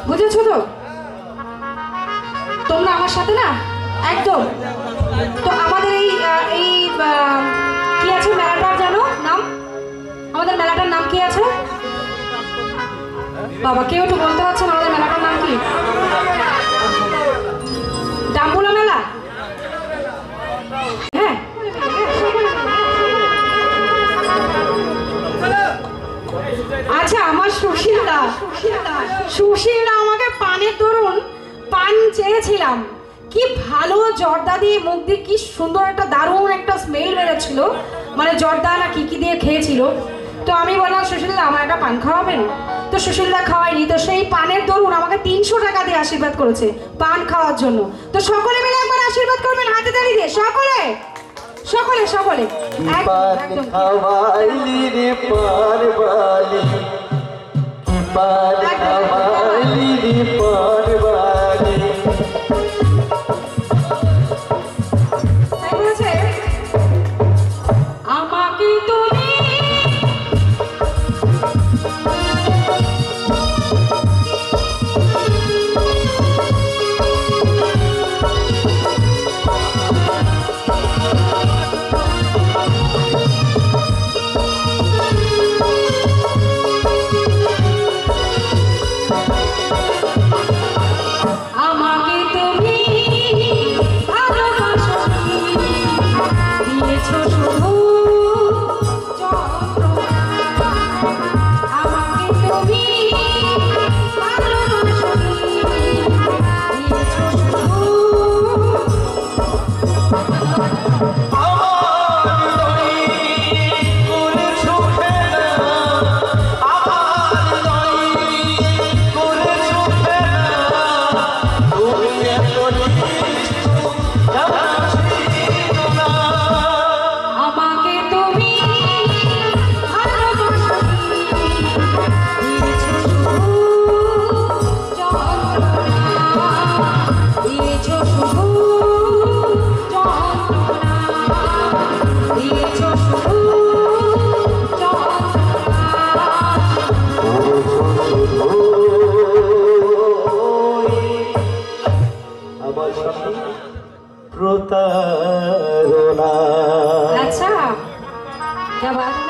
বুঝেছো তো তোমরা আমার সাথে না একদম। তো আমাদের এই কি আছে মেলাটার জানো নাম? আমাদের মেলাটার নাম কি আছে বাবা? কেউ তো বলতে পারছে না আমাদের মেলাটার নাম কি? ডাম্বুলা মেলা। হ্যাঁ আচ্ছা, আমার সুশীলদা আমাকে পানের দরুন পান চেয়েছিলাম, কি ভালো জর্দা দিয়ে মুখ দিয়ে কি সুন্দর একটা দারুণ একটা স্মেল বেরোচ্ছিল, মানে জর্দা না কি কি দিয়ে খেয়েছিল। তো আমি বললাম সুশীলদা আমার একটা পান খাওয়াবেন? তো সুশীলদা খাওয়াইনি। তো সেই পানের দরুন আমাকে 300 টাকা দিয়ে আশীর্বাদ করেছে পান খাওয়ার জন্য। তো সকলে মিলে একবার আশীর্বাদ করবেন হাতে তালি দিয়ে, সকলে সকলে সকলে একদম। খাওয়াইলি রে পারবালি, পান খাওয়াইলি রে পারবালি। আমাকে তুমি ভালোবাসো দিয়েছো। প্রতারণা। अच्छा क्या बात है